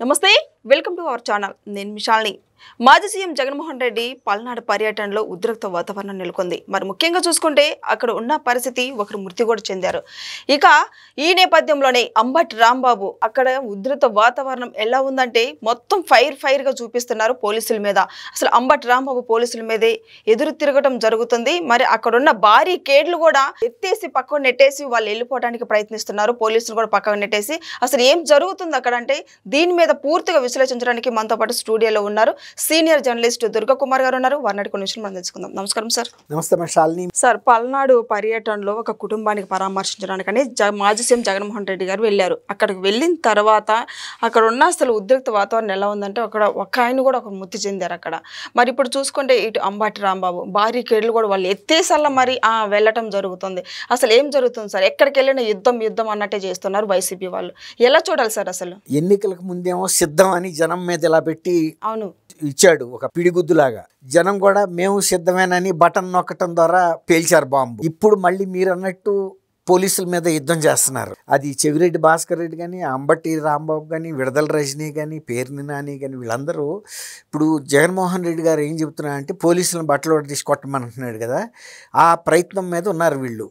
నమస్తే welcome to our channel నేను మిషాల్ని మాజీ సీఎం జగన్మోహన్ రెడ్డి పల్నాడు పర్యటనలో ఉద్రిక్త వాతావరణం నెలకొంది మరి ముఖ్యంగా చూసుకుంటే అక్కడ ఉన్న పరిస్థితి ఒకరు మృతి కూడా చెందారు ఇక ఈ నేపథ్యంలోనే అంబటి రాంబాబు అక్కడ ఉద్రిక్త వాతావరణం ఎలా ఉందంటే మొత్తం ఫైర్ గా చూపిస్తున్నారు పోలీసుల మీద అసలు అంబటి రాంబాబు పోలీసుల మీదే ఎదురు తిరగడం జరుగుతుంది మరి అక్కడ ఉన్న భారీ కేడ్లు కూడా ఎత్తేసి పక్కన నెట్టేసి వాళ్ళు వెళ్ళిపోవడానికి ప్రయత్నిస్తున్నారు పోలీసులు కూడా పక్కన నెట్టేసి అసలు ఏం జరుగుతుంది అక్కడ అంటే దీని మీద పూర్తిగా విశ్లేషించడానికి మనతో పాటు స్టూడియోలో ఉన్నారు సీనియర్ జర్నలిస్ట్ దుర్గా కుమార్ గారు ఉన్నారు వారిని కొన్ని విషయాలు మనం తెలుసుకుందాం నమస్కారం సార్ నమస్తే శాలిని సార్ పల్నాడు పర్యటనలో ఒక కుటుంబానికి పరామర్శించడానికని మాజీ సీఎం జగన్మోహన్ రెడ్డి గారు వెళ్ళారు అక్కడికి వెళ్ళిన తర్వాత అక్కడ ఉన్న అసలు ఉద్రిక్త వాతావరణం ఎలా ఉందంటే అక్కడ ఒక ఆయన కూడా ఒక మృతి చెందారు అక్కడ మరి ఇప్పుడు చూసుకుంటే ఇటు అంబటి రాంబాబు భారీ కేడ్లు కూడా వాళ్ళు ఎత్తేసల్లా మరి వెళ్ళటం జరుగుతుంది అసలు ఏం జరుగుతుంది సార్ ఎక్కడికి వెళ్ళిన యుద్ధం అన్నట్టే చేస్తున్నారు వైసీపీ వాళ్ళు ఎలా చూడాలి సార్ అసలు ఎన్నికలకు ముందేమో సిద్ధం అని జనం మీద ఇలా పెట్టి అవును ఇచ్చాడు ఒక పిడిగుద్దులాగా జనం కూడా మేము సిద్ధమేనని బటన్ నొక్కటం ద్వారా పేల్చారు బాంబు ఇప్పుడు మళ్ళీ మీరు అన్నట్టు పోలీసుల మీద యుద్ధం చేస్తున్నారు అది చెవిరెడ్డి భాస్కర్ రెడ్డి కానీ అంబటి రాంబాబు కానీ విడదల రజనీ కానీ పేర్ని నాని కానీ వీళ్ళందరూ ఇప్పుడు జగన్మోహన్ రెడ్డి గారు ఏం చెబుతున్నారంటే పోలీసులను బట్టలు తీసి కొట్టమంటున్నాడు కదా ఆ ప్రయత్నం మీద ఉన్నారు వీళ్ళు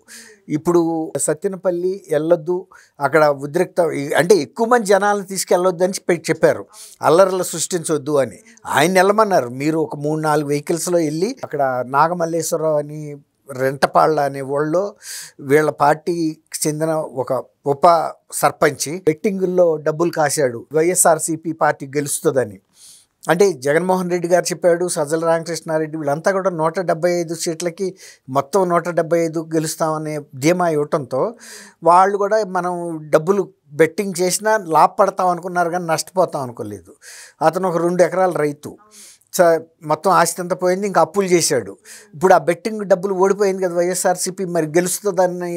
ఇప్పుడు సత్యనపల్లి వెళ్ళొద్దు అక్కడ ఉద్రిక్త అంటే ఎక్కువ మంది జనాలను తీసుకెళ్ళొద్దు అని చెప్పారు అల్లర్లు సృష్టించొద్దు అని ఆయన వెళ్ళమన్నారు మీరు ఒక 3-4 వెహికల్స్లో వెళ్ళి అక్కడ నాగమల్లేశ్వరరావు అని రెంటపాళ్ళ అనే వాళ్ళు వీళ్ళ పార్టీకి చెందిన ఒక ఉప సర్పంచి బెట్టింగుల్లో డబ్బులు కాశాడు వైఎస్ఆర్సీపీ పార్టీ గెలుస్తుందని అంటే జగన్మోహన్ రెడ్డి గారు చెప్పాడు సజ్జల రామకృష్ణారెడ్డి వీళ్ళంతా కూడా 175 సీట్లకి మొత్తం 175 గెలుస్తామనే ధీమా ఇవ్వటంతో వాళ్ళు కూడా మనం డబ్బులు బెట్టింగ్ చేసినా లాభపడతాం అనుకున్నారు కానీ నష్టపోతాం అనుకోలేదు అతను ఒక 2 ఎకరాల రైతు మొత్తం ఆస్తి అంతా పోయింది ఇంకా అప్పులు చేశాడు ఇప్పుడు ఆ బెట్టింగ్ డబ్బులు ఓడిపోయింది కదా వైఎస్ఆర్సీపీ మరి గెలుస్తుందని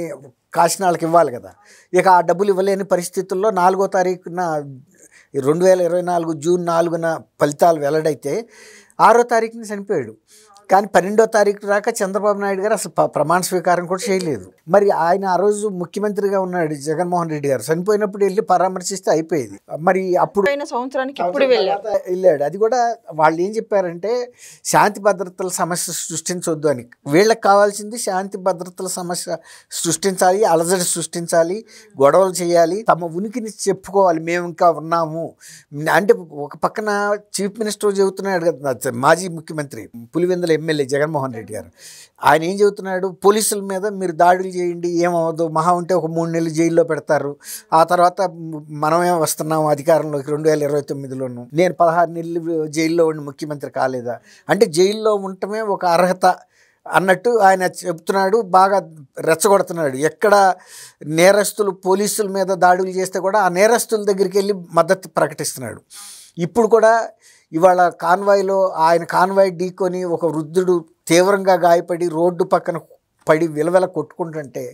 కాసిన వాళ్ళకి ఇవ్వాలి కదా ఇక ఆ డబ్బులు ఇవ్వలేని పరిస్థితుల్లో 4వ తారీఖున 2024 జూన్ 4న ఫలితాలు వెల్లడైతే 6వ తారీఖున చనిపోయాడు కానీ 12వ తారీఖు రాక చంద్రబాబు నాయుడు గారు అసలు ప్రమాణ స్వీకారం కూడా చేయలేదు మరి ఆయన ఆ రోజు ముఖ్యమంత్రిగా ఉన్నాడు జగన్మోహన్ రెడ్డి గారు చనిపోయినప్పుడు వెళ్ళి పరామర్శిస్తే అయిపోయేది మరి అప్పుడు సంవత్సరానికి ఇప్పుడు వెళ్ళాడు అది కూడా వాళ్ళు ఏం చెప్పారంటే శాంతి భద్రతల సమస్య సృష్టించవద్దు అని వీళ్ళకి కావాల్సింది శాంతి భద్రతల సమస్య సృష్టించాలి అలజడి సృష్టించాలి గొడవలు చేయాలి తమ ఉనికిని చెప్పుకోవాలి మేము ఇంకా ఉన్నాము అంటే ఒక పక్కన చీఫ్ మినిస్టర్ చెబుతున్నాడు కదా మాజీ ముఖ్యమంత్రి పులివెందుల ఎమ్మెల్యే జగన్మోహన్ రెడ్డి గారు ఆయన ఏం చెబుతున్నాడు పోలీసుల మీద మీరు దాడులు చేయండి ఏమవ్వదు మహా ఉంటే ఒక 3 నెలలు జైల్లో పెడతారు ఆ తర్వాత మనమే వస్తున్నాము అధికారంలోకి 2029లోను నేను 16 నెలలు జైల్లో ఉండి ముఖ్యమంత్రి కాలేదా అంటే జైల్లో ఉండటమే ఒక అర్హత అన్నట్టు ఆయన చెప్తున్నాడు బాగా రెచ్చగొడుతున్నాడు ఎక్కడ నేరస్తులు పోలీసుల మీద దాడులు చేస్తే కూడా ఆ నేరస్తుల దగ్గరికి వెళ్ళి మద్దతు ప్రకటిస్తున్నాడు ఇప్పుడు కూడా ఇవాళ కాన్వాయ్లో ఆయన కాన్వాయ్ ఢీకొని ఒక వృద్ధుడు తీవ్రంగా గాయపడి రోడ్డు పక్కన పడి విలవెల కొట్టుకుంటుంటే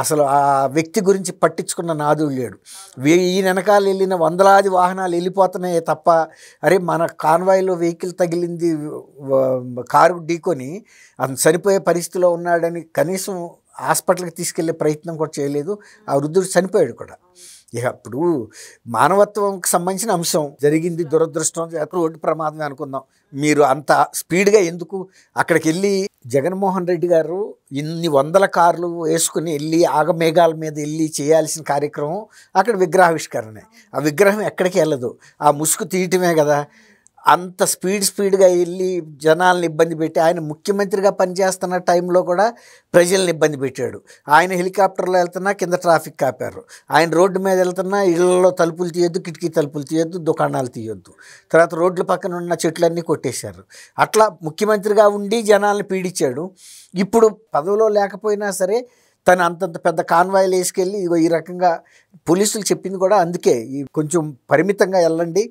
అసలు ఆ వ్యక్తి గురించి పట్టించుకున్న నాదుడు లేడు ఈ వెనకాల వెళ్ళిన వందలాది వాహనాలు వెళ్ళిపోతున్నాయే తప్ప అరే మన కాన్వాయ్లో వెహికల్ తగిలింది కారు ఢీకొని అతను చనిపోయే పరిస్థితిలో ఉన్నాడని కనీసం హాస్పిటల్కి తీసుకెళ్లే ప్రయత్నం కూడా చేయలేదు ఆ వృద్ధుడు చనిపోయాడు కూడా ఇక ఇప్పుడు మానవత్వంకి సంబంధించిన అంశం జరిగింది దురదృష్టం రోడ్డు ప్రమాదమే అనుకుందాం మీరు అంత స్పీడ్గా ఎందుకు అక్కడికి వెళ్ళి జగన్మోహన్ రెడ్డి గారు ఇన్ని వందల కార్లు వేసుకుని వెళ్ళి ఆగమేఘాల మీద వెళ్ళి చేయాల్సిన కార్యక్రమం అక్కడ విగ్రహావిష్కరణ ఆ విగ్రహం ఎక్కడికి వెళ్ళదు ఆ ముసుగు తీయటమే కదా అంత స్పీడ్గా వెళ్ళి జనాలను ఇబ్బంది పెట్టి ఆయన ముఖ్యమంత్రిగా పనిచేస్తున్న టైంలో కూడా ప్రజల్ని ఇబ్బంది పెట్టాడు ఆయన హెలికాప్టర్లో వెళ్తున్నా కింద ట్రాఫిక్ కాపారు ఆయన రోడ్డు మీద వెళ్తున్నా ఇళ్లలో తలుపులు తీయొద్దు కిటికీ తలుపులు తీయొద్దు దుకాణాలు తీయొద్దు తర్వాత రోడ్ల పక్కన ఉన్న చెట్లన్నీ కొట్టేశారు అట్లా ముఖ్యమంత్రిగా ఉండి జనాలను పీడించాడు ఇప్పుడు పదవిలో లేకపోయినా సరే తను అంతంత పెద్ద కాన్వాయ్లు వేసుకెళ్ళి ఇగో ఈ రకంగా పోలీసులు చెప్పింది కూడా అందుకే కొంచెం పరిమితంగా వెళ్ళండి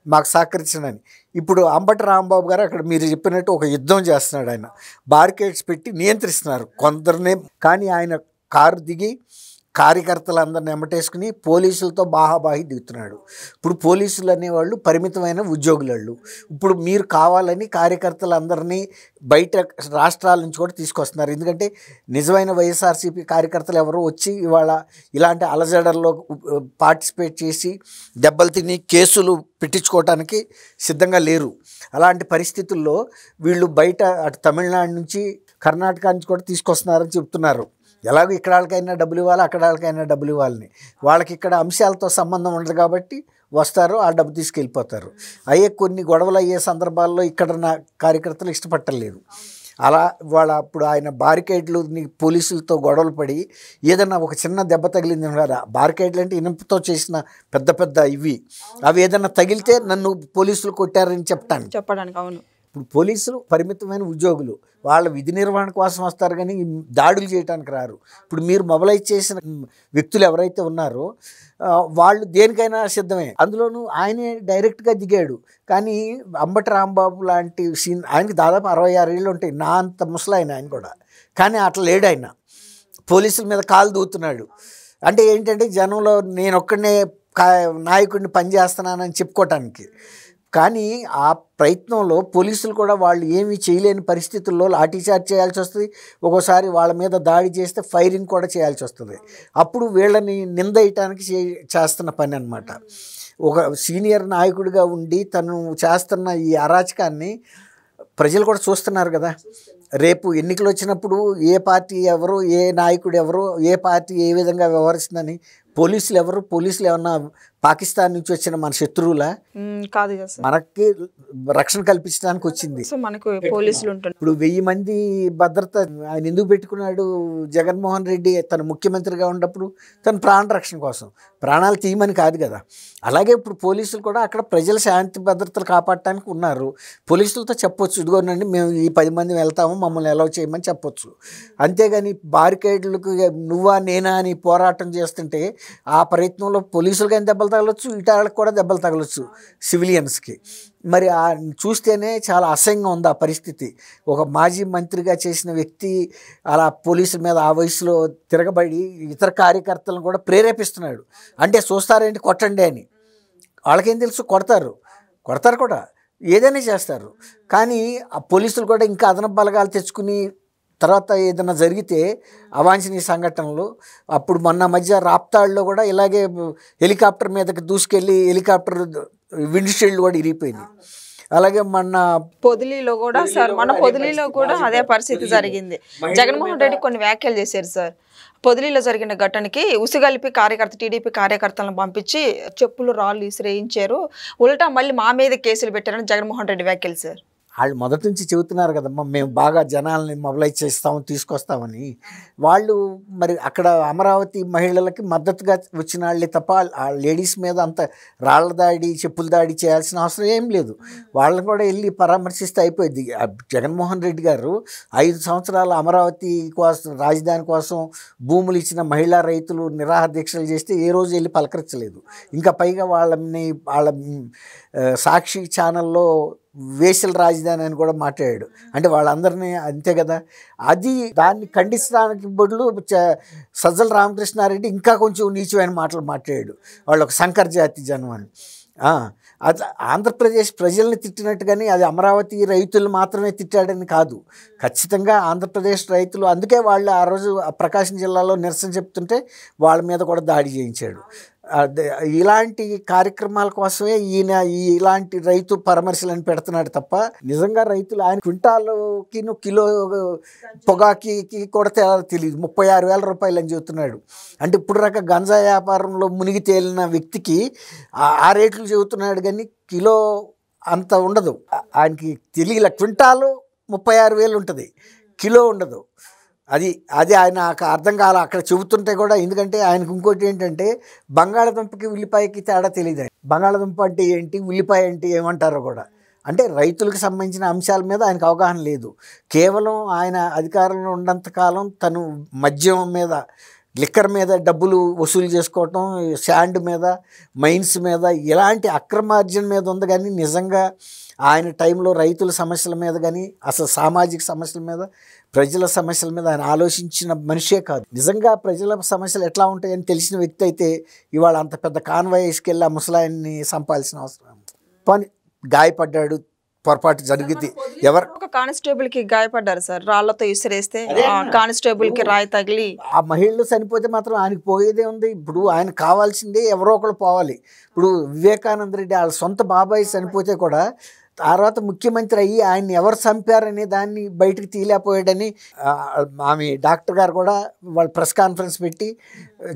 మాకు సహకరించనని ఇప్పుడు అంబటి రాంబాబు గారు అక్కడ మీరు చెప్పినట్టు ఒక యుద్ధం చేస్తున్నాడు ఆయన బారికేడ్స్ పెట్టి నియంత్రిస్తున్నారు కొందరినే కానీ ఆయన కారు దిగి కార్యకర్తలందరిని ఎమ్మటేసుకుని పోలీసులతో బాహాబాహి దిగుతున్నాడు. ఇప్పుడు పోలీసులు అనేవాళ్ళు పరిమితమైన ఉద్యోగులు. ఇప్పుడు మీరు కావాలని కార్యకర్తలందరినీ బయట రాష్ట్రాల నుంచి కూడా తీసుకొస్తున్నారు. ఎందుకంటే నిజమైన వైఎస్ఆర్సీపీ కార్యకర్తలు ఎవరో వచ్చి ఇవాళ ఇలాంటి అలజడల్లో పార్టిసిపేట్ చేసి దెబ్బలు తిని కేసులు పెట్టించుకోవటానికి సిద్ధంగా లేరు. అలాంటి పరిస్థితుల్లో వీళ్ళు బయట అటు తమిళనాడు నుంచి కర్ణాటక నుంచి కూడా తీసుకొస్తున్నారని చెప్తున్నారు. ఎలాగో ఇక్కడ వాళ్ళకైనా డబ్బులు ఇవ్వాలి, అక్కడ వాళ్ళకైనా డబ్బులు ఇవ్వాలని. వాళ్ళకి ఇక్కడ అంశాలతో సంబంధం ఉండదు కాబట్టి వస్తారు, ఆ డబ్బు తీసుకెళ్ళిపోతారు. అయ్యే కొన్ని గొడవలు అయ్యే సందర్భాల్లో ఇక్కడ నా కార్యకర్తలు ఇష్టపట్టలేదు. అలా అప్పుడు ఆయన బారికేడ్లు పోలీసులతో గొడవలు పడి ఏదైనా ఒక చిన్న దెబ్బ తగిలింది కదా, బారికేడ్లు అంటే ఇనుపతో చేసిన పెద్ద పెద్ద అవి ఏదైనా తగిలితే నన్ను పోలీసులు కొట్టారని చెప్పడానికి. అవును, ఇప్పుడు పోలీసులు పరిమితమైన ఉద్యోగులు, వాళ్ళ విధి నిర్వహణ కోసం వస్తారు కానీ దాడులు చేయడానికి రారు. ఇప్పుడు మీరు మొబలైజ్ చేసిన వ్యక్తులు ఎవరైతే ఉన్నారో వాళ్ళు దేనికైనా సిద్ధమే. అందులోనూ ఆయనే డైరెక్ట్గా దిగాడు. కానీ అంబటి రాంబాబు లాంటి సీన్, ఆయనకి దాదాపు 66 ఏళ్ళు ఉంటాయి, నా అంత ముసలాయన ఆయన కూడా. కానీ అట్లా లేడు ఆయన, పోలీసుల మీద కాలు దూతున్నాడు. అంటే ఏంటంటే జనంలో నేను ఒక్కడనే నాయకుడిని పనిచేస్తున్నానని చెప్పుకోవటానికి. కానీ ఆ ప్రయత్నంలో పోలీసులు కూడా వాళ్ళు ఏమీ చేయలేని పరిస్థితుల్లో లాఠీచార్జ్ చేయాల్సి వస్తుంది. ఒక్కోసారి వాళ్ళ మీద దాడి చేస్తే ఫైరింగ్ కూడా చేయాల్సి వస్తుంది. అప్పుడు వీళ్ళని నిందేయటానికి చేస్తున్న పని అన్నమాట. ఒక సీనియర్ నాయకుడిగా ఉండి తను చేస్తున్న ఈ అరాచకాన్ని ప్రజలు కూడా చూస్తున్నారు కదా. రేపు ఎన్నికలు వచ్చినప్పుడు ఏ పార్టీ ఎవరు, ఏ నాయకుడు ఎవరు, ఏ పార్టీ ఏ విధంగా వ్యవహరిస్తుందని పోలీసులు ఎవరు, పోలీసులు ఏమన్నా పాకిస్తాన్ నుంచి వచ్చిన మన శత్రువులా? కాదు కదా, మనకి రక్షణ కల్పించడానికి వచ్చింది. మనకు పోలీసులు ఉంటారు. ఇప్పుడు 1000 మంది భద్రత ఆయన ఎందుకు పెట్టుకున్నాడు? జగన్మోహన్ రెడ్డి తను ముఖ్యమంత్రిగా ఉన్నప్పుడు తన ప్రాణ రక్షణ కోసం, ప్రాణాలు తీయమని కాదు కదా. అలాగే ఇప్పుడు పోలీసులు కూడా అక్కడ ప్రజల శాంతి భద్రతలు కాపాడటానికి ఉన్నారు. పోలీసులతో చెప్పొచ్చు, ఇదిగోనండి మేము ఈ 10 మంది వెళ్తాము, మమ్మల్ని అలౌ చేయమని చెప్పొచ్చు. అంతేగాని బారికేడ్లకు నువ్వా నేనా అని పోరాటం చేస్తుంటే ఆ ప్రయత్నంలో పోలీసులు కానీ దెబ్బలు తగలొచ్చు, ఇటాళ్ళకి కూడా దెబ్బలు తగలొచ్చు సివిలియన్స్కి. మరి చూస్తేనే చాలా అసహ్యంగా ఉంది ఆ పరిస్థితి. ఒక మాజీ మంత్రిగా చేసిన వ్యక్తి అలా పోలీసుల మీద ఆ వయసులో తిరగబడి ఇతర కార్యకర్తలను కూడా ప్రేరేపిస్తున్నాడు. అంటే చూస్తారేంటి, కొట్టండి అని. వాళ్ళకేం తెలుసు, కొడతారు కూడా, ఏదైనా చేస్తారు. కానీ ఆ పోలీసులు కూడా ఇంకా అదనపు బలగాలు తెచ్చుకుని తర్వాత ఏదైనా జరిగితే అవాంఛనీయ సంఘటనలు, అప్పుడు మొన్న మధ్య రాప్తాడులో కూడా ఇలాగే హెలికాప్టర్ మీదకి దూసుకెళ్ళి హెలికాప్టర్ విండ్షీల్డ్ కూడా ఇరిగిపోయింది. అలాగే మొన్న పొదిలిలో కూడా సార్, పొదిలిలో కూడా అదే పరిస్థితి జరిగింది. జగన్మోహన్ రెడ్డి కొన్ని వ్యాఖ్యలు చేశారు సార్. పొదిలిలో జరిగిన ఘటనకి ఉసిగలిపి టీడీపీ కార్యకర్తలను పంపించి చెప్పులు రాళ్ళు ఇసిరేయించారు, ఉల్టా మళ్ళీ మా మీద కేసులు పెట్టారని జగన్మోహన్ రెడ్డి వ్యాఖ్యలు సార్. వాళ్ళు మొదటి నుంచి చెబుతున్నారు కదమ్మా, మేము బాగా జనాల్ని మొబలైజ్ చేస్తాము, తీసుకొస్తామని. వాళ్ళు మరి అక్కడ అమరావతి మహిళలకి మద్దతుగా వచ్చిన వాళ్ళే తప్ప ఆ లేడీస్ మీద అంత రాళ్ల దాడి, చెప్పుల దాడి చేయాల్సిన అవసరం ఏం లేదు. వాళ్ళని కూడా వెళ్ళి పరామర్శిస్తే అయిపోయింది. జగన్మోహన్ రెడ్డి గారు 5 సంవత్సరాలు అమరావతి కోసం, రాజధాని కోసం భూములు ఇచ్చిన మహిళా రైతులు నిరాహార దీక్షలు చేస్తే ఏ రోజు వెళ్ళి పలకరించలేదు. ఇంకా పైగా వాళ్ళ సాక్షి ఛానల్లో వేసల రాజధాని అని కూడా మాట్లాడాడు. అంటే వాళ్ళందరినీ అంతే కదా. దాన్ని ఖండించడానికి బదులు సజ్జల రామకృష్ణారెడ్డి ఇంకా కొంచెం నీచమైన మాటలు మాట్లాడాడు. వాళ్ళు ఒక సంకర జాతి జనం అని. అది ఆంధ్రప్రదేశ్ ప్రజల్ని తిట్టినట్టుగాని అది అమరావతి రైతులు మాత్రమే తిట్టాడని కాదు. ఖచ్చితంగా ఆంధ్రప్రదేశ్ రైతులు, అందుకే వాళ్ళు ఆ రోజు ప్రకాశం జిల్లాలో నిరసన చెప్తుంటే వాళ్ళ మీద కూడా దాడి చేయించాడు. ఇలాంటి కార్యక్రమాల కోసమే ఇలాంటి రైతు పరామర్శలను పెడుతున్నాడు తప్ప నిజంగా రైతులు ఆయన క్వింటాల్కి కిలో పొగాకి కూడా తెలియదు 36,000 రూపాయలు అని చెబుతున్నాడు. అంటే ఇప్పుడు రక గంజా వ్యాపారంలో మునిగి తేలిన వ్యక్తికి ఆ రేట్లు చెబుతున్నాడు కానీ కిలో అంత ఉండదు. ఆయనకి తెలియల, క్వింటాలు 36,000 ఉంటుంది, కిలో ఉండదు. అది ఆయన అర్థం కాల అక్కడ చెబుతుంటే కూడా. ఎందుకంటే ఆయనకు ఇంకోటి ఏంటంటే బంగాళదుంపకి ఉల్లిపాయకి తేడా తెలియదు. బంగాళదుంప అంటే ఏంటి, ఉల్లిపాయ అంటే ఏమంటారో కూడా. అంటే రైతులకు సంబంధించిన అంశాల మీద ఆయనకు అవగాహన లేదు. కేవలం ఆయన అధికారంలో ఉన్నంతకాలం తను మద్యం మీద, లిక్కర్ మీద డబ్బులు వసూలు చేసుకోవటం, శాండ్ మీద, మైన్స్ మీద ఇలాంటి అక్రమార్జన మీద ఉంది. కానీ నిజంగా ఆయన టైంలో రైతుల సమస్యల మీద కానీ అసలు సామాజిక సమస్యల మీద ప్రజల సమస్యల మీద ఆయన ఆలోచించిన మనిషే కాదు. నిజంగా ప్రజల సమస్యలు ఎట్లా ఉంటాయని తెలిసిన వ్యక్తి అయితే ఇవాళ అంత పెద్ద కాన్వాయ్ వేసుకెళ్ళి ఆ ముసలాయన్ని చంపాల్సిన అవసరం. పని గాయపడ్డాడు, పొరపాటు జరిగింది. ఎవరు ఒక కానిస్టేబుల్ కి గాయపడ్డారు సార్, రాళ్లతో ఇసిరేస్తే కానిస్టేబుల్ కి రాయి తగిలి. ఆ మహిళలు చనిపోతే మాత్రం ఆయనకి పోయేదే ఉంది. ఇప్పుడు ఆయన కావాల్సిందే ఎవరో ఒకరు పోవాలి. ఇప్పుడు వివేకానంద రెడ్డి వాళ్ళ సొంత బాబాయ్ చనిపోతే కూడా తర్వాత ముఖ్యమంత్రి అయ్యి ఆయన్ని ఎవరు చంపారనే దాన్ని బయటకు తీయలేకపోయాడని ఆమె డాక్టర్ గారు కూడా వాళ్ళు ప్రెస్ కాన్ఫరెన్స్ పెట్టి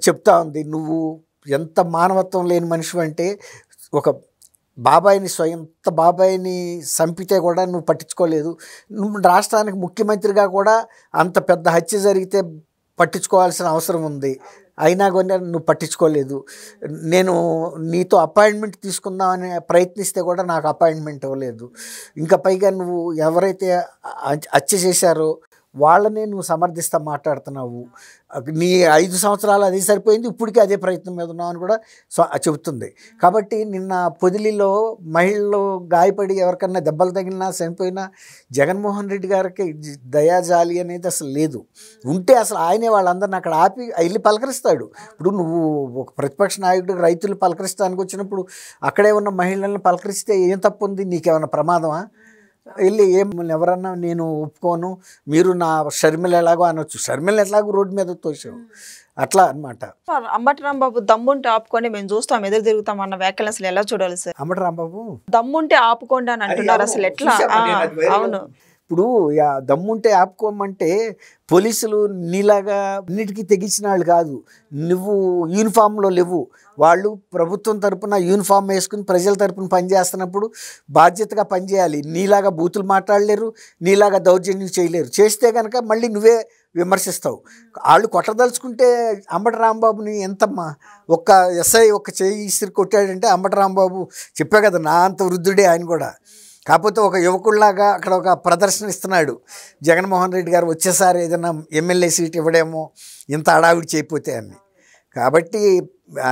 చెప్తా ఉంది. నువ్వు ఎంత మానవత్వం లేని మనిషి అంటే, ఒక బాబాయిని సొంత బాబాయిని చంపితే కూడా నువ్వు పట్టించుకోలేదు. నువ్వు రాష్ట్రానికి ముఖ్యమంత్రిగా కూడా అంత పెద్ద హత్య జరిగితే పట్టించుకోవాల్సిన అవసరం ఉంది, అయినా కూడా నువ్వు పట్టించుకోలేదు. నేను నీతో అపాయింట్మెంట్ తీసుకుందామని ప్రయత్నిస్తే కూడా నాకు అపాయింట్మెంట్ ఇవ్వలేదు. ఇంకా పైగా నువ్వు ఎవరైతే హత్య చేశారో వాళ్ళనే నువ్వు సమర్థిస్తా మాట్లాడుతున్నావు. నీ 5 సంవత్సరాలు అది సరిపోయింది, ఇప్పటికీ అదే ప్రయత్నం మీద ఉన్నావు అని కూడా చెబుతుంది. కాబట్టి నిన్న పొదిలిలో మహిళలు గాయపడి ఎవరికన్నా దెబ్బలు తగిలినా చనిపోయినా జగన్మోహన్ రెడ్డి గారికి దయాజాలి అనేది అసలు లేదు. ఉంటే అసలు ఆయనే వాళ్ళందరిని అక్కడ ఆపి వెళ్ళి పలకరిస్తాడు. ఇప్పుడు నువ్వు ఒక ప్రతిపక్ష నాయకుడు రైతులు పలకరిస్తానికి వచ్చినప్పుడు అక్కడే ఉన్న మహిళలను పలకరిస్తే ఏం తప్పు ఉంది? నీకేమైనా ప్రమాదమా? వెళ్ళి ఎవరన్నా నేను ఒప్పుకోను, మీరు నా షర్మిల ఎలాగో అనొచ్చు. షర్మిల ఎట్లాగో రోడ్డు మీద తోసావు, అట్లా అనమాట. అంబటి రాంబాబు దమ్ముంటే ఆపుకోండి, మేము చూస్తాం, ఎదురు తిరుగుతాం అన్న వ్యాఖ్యలు అసలు ఎలా చూడాలి సార్? అంబటి రాంబాబు దమ్ముంటే ఆపుకోండి అని అంటున్నారు, అసలు ఎట్లా? అవును, ఇప్పుడు దమ్ముంటే ఆపుకోమంటే పోలీసులు నీలాగా అన్నిటికీ తెగించిన వాళ్ళు కాదు. నువ్వు యూనిఫామ్లో లేవు, వాళ్ళు ప్రభుత్వం తరపున యూనిఫామ్ వేసుకుని ప్రజల తరపున పనిచేస్తున్నప్పుడు బాధ్యతగా పనిచేయాలి. నీలాగా బూతులు మాట్లాడలేరు, నీలాగా దౌర్జన్యం చేయలేరు. చేస్తే కనుక మళ్ళీ నువ్వే విమర్శిస్తావు. వాళ్ళు కొట్టదలుచుకుంటే అంబటి రాంబాబుని ఎంతమ్మా ఒక్క ఎస్ఐ ఒక్క చేయి ఇసిరి కొట్టాడంటే అంబటి రాంబాబు చెప్పా కదా, నా అంత వృద్ధుడే ఆయన కూడా. కాకపోతే ఒక యువకుల్లాగా అక్కడ ఒక ప్రదర్శన ఇస్తున్నాడు. జగన్మోహన్ రెడ్డి గారు వచ్చేసారి ఏదైనా ఎమ్మెల్యే సీట్ ఇవ్వడేమో ఇంత హడావిడి చేయకపోతే అని. కాబట్టి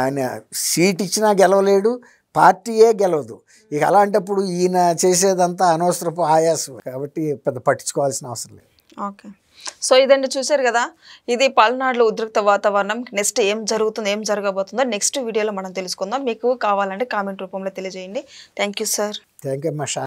ఆయన సీట్ ఇచ్చినా గెలవలేడు, పార్టీయే గెలవదు. ఇక అలాంటప్పుడు ఈయన చేసేదంతా అనవసరపు ఆయాసం. కాబట్టి పెద్ద పట్టించుకోవాల్సిన అవసరం లేదు. ఓకే, సో ఇదండి, చూశారు కదా, ఇది పల్నాడులో ఉద్రిక్త వాతావరణం. నెక్స్ట్ ఏం జరుగుతుందో, ఏం జరగబోతుందో నెక్స్ట్ వీడియోలో మనం తెలుసుకుందాం. మీకు కావాలంటే కామెంట్ రూపంలో తెలియజేయండి. Thank you sir. Thank you అమ్మా.